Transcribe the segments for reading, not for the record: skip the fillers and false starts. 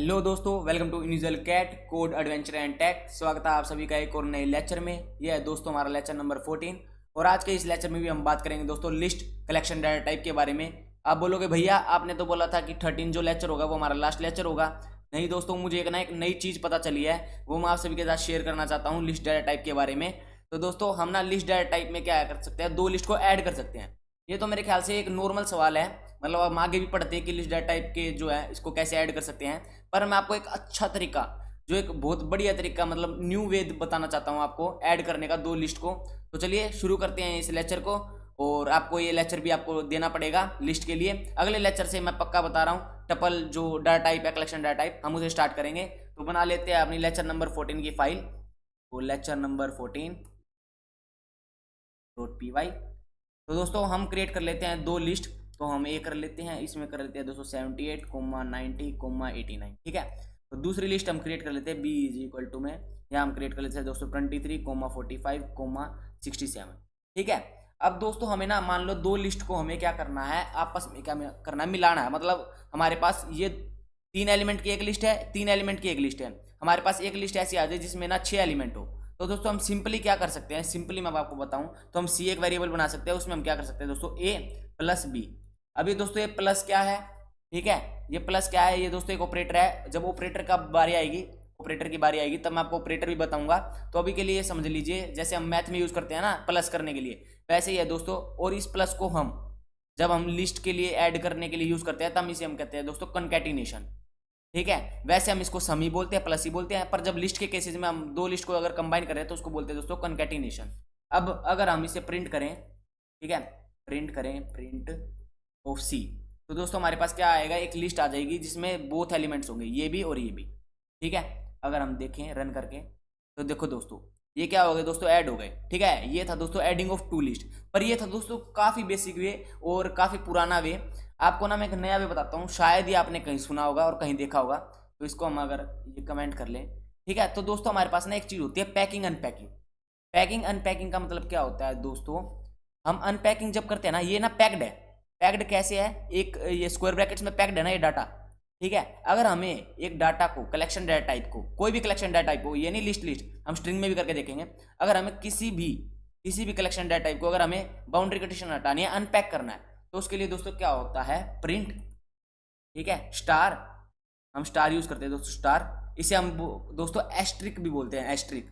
Hello दोस्तों, welcome to initial cat code adventure and tech. स्वागत है आप सभी का एक और नए लेक्चर में। यह है दोस्तों हमारा लेक्चर नंबर 14 और आज के इस लेक्चर में भी हम बात करेंगे दोस्तों लिस्ट कलेक्शन डाटा टाइप के बारे में। आप बोलोगे भैया आपने तो बोला था कि 13 जो लेक्चर होगा वो हमारा लास्ट लेक्चर होगा। नहीं दोस्तों, मुझे एक नई चीज़ पता चली है, वो मैं आप सभी के साथ शेयर करना चाहता हूँ लिस्ट डाटा टाइप के बारे में। तो दोस्तों हम ना लिस्ट डाटा टाइप में क्या कर सकते हैं, दो लिस्ट को ऐड कर सकते हैं। ये तो मेरे ख्याल से एक नॉर्मल सवाल है, मतलब हम आगे भी पढ़ते हैं कि लिस्ट डाटा टाइप के जो है इसको कैसे ऐड कर सकते हैं। पर मैं आपको एक अच्छा तरीका, जो एक बहुत बढ़िया तरीका, मतलब न्यू वे बताना चाहता हूँ आपको ऐड करने का दो लिस्ट को। तो चलिए शुरू करते हैं इस लेक्चर को। और आपको ये लेक्चर भी आपको देना पड़ेगा लिस्ट के लिए। अगले लेक्चर से मैं पक्का बता रहा हूँ, टपल जो डाटा टाइप है, कलेक्शन डाटा टाइप, हम उसे स्टार्ट करेंगे। तो बना लेते हैं अपनी लेक्चर नंबर 14 की फाइल। तो लेक्चर नंबर 14.py। तो दोस्तों हम क्रिएट कर लेते हैं दो लिस्ट। तो हम ये कर लेते हैं, इसमें कर लेते हैं दोस्तों 78, 90, 89। ठीक है। तो दूसरी लिस्ट हम क्रिएट कर लेते हैं b इज इक्वल टू में, यहाँ हम क्रिएट कर लेते हैं दोस्तों 23, 45, 67। ठीक है। अब दोस्तों हमें ना मान लो दो लिस्ट को हमें क्या करना है, आपस में क्या करना है, मिलाना है। मतलब हमारे पास ये 3 एलिमेंट की एक लिस्ट है, 3 एलिमेंट की एक लिस्ट है। हमारे पास एक लिस्ट ऐसी आ जाए जिसमें ना 6 एलिमेंट हो। तो दोस्तों हम सिंपली क्या कर सकते हैं, सिंपली मैं आपको बताऊं तो हम सी एक वेरिएबल बना सकते हैं। उसमें हम क्या कर सकते हैं दोस्तों, ए प्लस बी। अभी दोस्तों ये प्लस क्या है, ठीक है, ये प्लस क्या है, ये दोस्तों एक ऑपरेटर है। जब ऑपरेटर का बारी आएगी, ऑपरेटर की बारी आएगी, तब मैं आपको ऑपरेटर भी बताऊंगा। तो अभी के लिए समझ लीजिए, जैसे हम मैथ में यूज करते हैं ना प्लस करने के लिए, वैसे ही है दोस्तों। और इस प्लस को हम जब हम लिस्ट के लिए ऐड करने के लिए यूज करते हैं, तब इसे हम कहते हैं दोस्तों कंकैटिनेशन। ठीक है। वैसे हम इसको सम ही बोलते हैं, प्लस ही बोलते हैं, पर जब लिस्ट के केसेस में हम दो लिस्ट को अगर कंबाइन करें तो उसको बोलते हैं दोस्तों कंकैटिनेशन। अब अगर हम इसे प्रिंट करें, ठीक है, प्रिंट करें, प्रिंट ऑफ सी, तो दोस्तों हमारे पास क्या आएगा, एक लिस्ट आ जाएगी जिसमें बोथ एलिमेंट्स होंगे, ये भी और ये भी। ठीक है। अगर हम देखें रन करके तो देखो दोस्तों ये क्या हो गए दोस्तों, ऐड हो गए। ठीक है। ये था दोस्तों एडिंग ऑफ टू लिस्ट। पर ये था दोस्तों काफी बेसिक वे और काफी पुराना वे। आपको ना मैं एक नया वे बताता हूँ, शायद ही आपने कहीं सुना होगा और कहीं देखा होगा। तो इसको हम अगर ये कमेंट कर लें, ठीक है। तो दोस्तों हमारे पास ना एक चीज होती है पैकिंग अनपैकिंग। पैकिंग अनपैकिंग का मतलब क्या होता है दोस्तों, हम अनपैकिंग जब करते हैं ना, ये ना पैक्ड है। पैक्ड कैसे है, एक ये स्क्वायर ब्रैकेट्स में पैक्ड है ना ये डाटा। ठीक है। अगर हमें एक डाटा को, कलेक्शन डाटा टाइप को, कोई भी कलेक्शन डाटा टाइप को, ये नहीं लिस्ट, हम स्ट्रिंग में भी करके देखेंगे। अगर हमें किसी भी कलेक्शन डाटा टाइप को अगर हमें बाउंड्री कंडीशन हटानी है, अनपैक करना है, तो उसके लिए दोस्तों क्या होता है, प्रिंट। ठीक है, स्टार, हम स्टार यूज करते हैं दोस्तों, स्टार। इसे हम दोस्तों एस्ट्रिक भी बोलते हैं, एस्ट्रिक।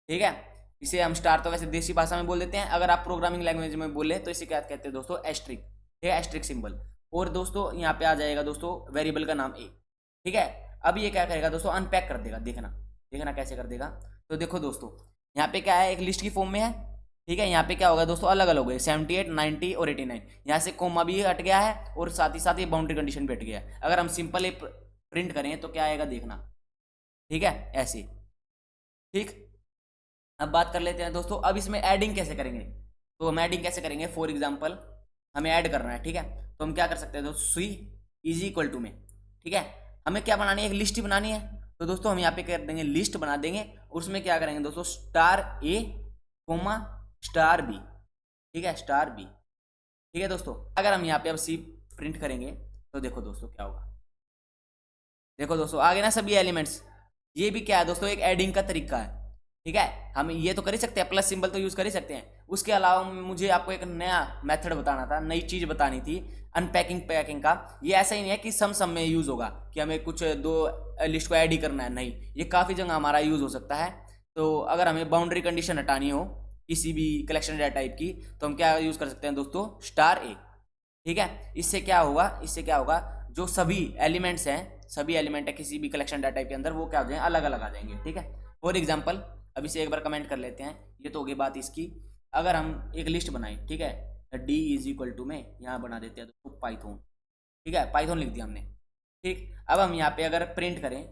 ठीक है। इसे हम स्टार तो वैसे देसी भाषा में बोल देते हैं, अगर आप प्रोग्रामिंग लैंग्वेज में बोले तो इसे क्या कहते हैं दोस्तों, एस्ट्रिक। ठीक है, एस्ट्रिक सिंबल। और दोस्तों यहाँ पे आ जाएगा दोस्तों वेरिएबल का नाम ए। ठीक है। अब ये क्या करेगा दोस्तों, अनपैक कर देगा। देखना देखना कैसे कर देगा। तो देखो दोस्तों यहाँ पे क्या है, एक लिस्ट की फॉर्म में है। ठीक है। यहाँ पे क्या होगा दोस्तों, अलग अलग हो गए 78, 90 और 89। यहाँ से कोमा भी हट गया है और साथ ही साथ ये बाउंड्री कंडीशन भी हट गया है। अगर हम सिंपल प्रिंट करें तो क्या आएगा देखना। ठीक है, ऐसे। ठीक। अब बात कर लेते हैं दोस्तों, अब इसमें एडिंग कैसे करेंगे। तो हम एडिंग कैसे करेंगे, फॉर एग्जाम्पल हमें ऐड करना है। ठीक है। तो हम क्या कर सकते हैं दोस्तों, सी इज इक्वल टू में, ठीक है, हमें क्या बनानी है, एक लिस्ट ही बनानी है। तो दोस्तों हम यहाँ पे कर देंगे, लिस्ट बना देंगे। और उसमें क्या करेंगे दोस्तों, स्टार ए कोमा स्टार बी। ठीक है, स्टार बी। ठीक है दोस्तों। अगर हम यहाँ पे अब सी प्रिंट करेंगे तो देखो दोस्तों क्या होगा। देखो दोस्तों आगे ना सभी एलिमेंट्स, ये भी क्या है दोस्तों, एक एडिंग का तरीका है। ठीक है। हम ये तो कर ही सकते हैं, प्लस सिंबल तो यूज कर ही सकते हैं। उसके अलावा मुझे आपको एक नया मेथड बताना था, नई चीज बतानी थी अनपैकिंग पैकिंग का। ये ऐसा ही नहीं है कि सम में यूज होगा कि हमें कुछ दो लिस्ट को ऐड ही करना है, नहीं, ये काफी जगह हमारा यूज हो सकता है। तो अगर हमें बाउंड्री कंडीशन हटानी हो किसी भी कलेक्शन डाटा टाइप की, तो हम क्या यूज कर सकते हैं दोस्तों, स्टार ए। ठीक है। इससे क्या होगा, इससे क्या होगा, जो सभी एलिमेंट्स हैं, सभी एलिमेंट है किसी भी कलेक्शन डाटा टाइप के अंदर, वो क्या हो जाएंगे, अलग अलग आ जाएंगे। ठीक है। फॉर एग्जाम्पल अब इसे एक बार कमेंट कर लेते हैं, ये तो होगी बात इसकी। अगर हम एक लिस्ट बनाए, ठीक है, डी इज इक्वल टू में यहाँ बना देते हैं तो पाइथन। ठीक है, पाइथन लिख दिया हमने। ठीक। अब हम यहाँ पे अगर प्रिंट करें,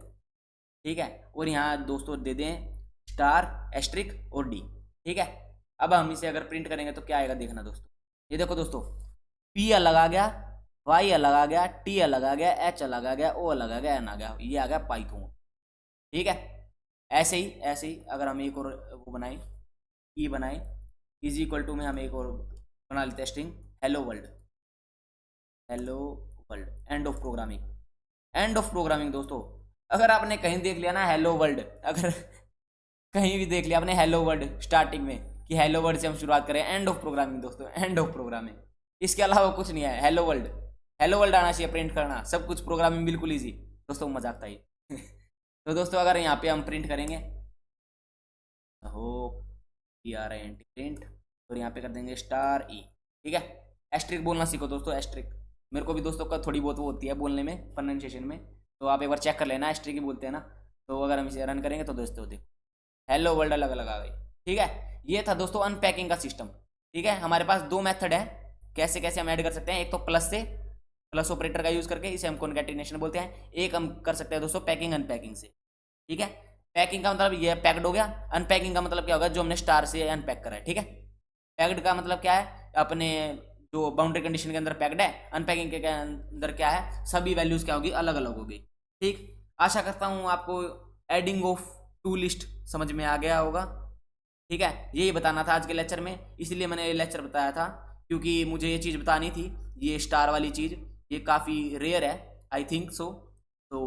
ठीक है, और यहाँ दोस्तों दे दें स्टार एस्ट्रिक और डी। ठीक है। अब हम इसे अगर प्रिंट करेंगे तो क्या आएगा देखना दोस्तों। ये देखो दोस्तों, पी अलग आ गया, वाई अलग आ गया, टी अलग आ गया, एच अलग आ गया, ओ अलग आ गया, एन आ गया, ये आ गया पाइथन। ठीक है। ऐसे ही अगर हम एक और वो बनाए, ई बनाए, इज इक्वल टू में हम एक और बना लेते हैं string, hello world, hello world, end of programming. End of programming दोस्तों अगर आपने कहीं देख लिया ना हेलो वर्ल्ड, अगर कहीं भी देख लिया आपने हेलो वर्ल्ड स्टार्टिंग में कि हेलो वर्ल्ड से हम शुरुआत करें, एंड ऑफ प्रोग्रामिंग दोस्तों, एंड ऑफ प्रोग्रामिंग, इसके अलावा कुछ नहीं है। हेलो वर्ल्ड, हेलो वर्ल्ड आना चाहिए प्रिंट करना, सब कुछ प्रोग्रामिंग बिल्कुल ईजी दोस्तों, मजाक था ये। तो दोस्तों अगर यहाँ पे हम प्रिंट करेंगे हो PRINT प्रिंट, और यहाँ पे कर देंगे स्टार ई, ठीक है। एस्ट्रिक बोलना सीखो दोस्तों, एस्ट्रिक मेरे को भी दोस्तों का थोड़ी बहुत वो होती है बोलने में, प्रोनाउंसिएशन में, तो आप एक बार चेक कर लेना, एस्ट्रिक ही बोलते हैं ना। तो अगर हम इसे रन करेंगे तो दोस्तों देखो हेलो वर्ल्ड अलग अलग आ गई, ठीक है। ये था दोस्तों अनपैकिंग का सिस्टम, ठीक है। हमारे पास दो मेथड है कैसे कैसे हम ऐड कर सकते हैं, एक तो प्लस से, प्लस ऑपरेटर का यूज करके, इसे हम कॉन्कैटिनेशन बोलते हैं। एक हम कर सकते हैं दोस्तों पैकिंग अनपैकिंग से, ठीक है। पैकिंग का मतलब ये पैक्ड हो गया, अनपैकिंग का मतलब क्या होगा, जो हमने स्टार से अनपैक करा है, ठीक है। पैक्ड का मतलब क्या है, अपने जो बाउंड्री कंडीशन के अंदर पैक्ड है, अनपैकिंग के अंदर क्या है, सभी वैल्यूज क्या होगी, अलग अलग होगी, ठीक। आशा करता हूँ आपको एडिंग ऑफ टू लिस्ट समझ में आ गया होगा, ठीक है। यही बताना था आज के लेक्चर में, इसलिए मैंने ये लेक्चर बताया था, क्योंकि मुझे ये चीज़ बतानी थी, ये स्टार वाली चीज़ ये काफ़ी रेयर है, आई थिंक सो, तो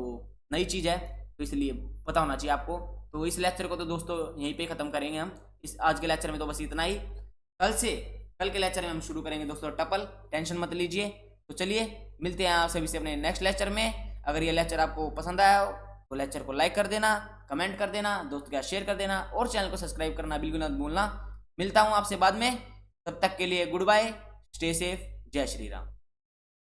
नई चीज़ है, तो इसलिए पता होना चाहिए आपको। तो इस लेक्चर को तो दोस्तों यहीं पे ख़त्म करेंगे हम, इस आज के लेक्चर में तो बस इतना ही। कल के लेक्चर में हम शुरू करेंगे दोस्तों टपल, टेंशन मत लीजिए। तो चलिए मिलते हैं आप सभी से अपने नेक्स्ट लेक्चर में। अगर ये लेक्चर आपको पसंद आया हो तो लेक्चर को लाइक कर देना, कमेंट कर देना, दोस्तों के साथ शेयर कर देना, और चैनल को सब्सक्राइब करना बिल्कुल मत भूलना। मिलता हूँ आपसे बाद में, तब तक के लिए गुड बाय, स्टे सेफ, जय श्री राम।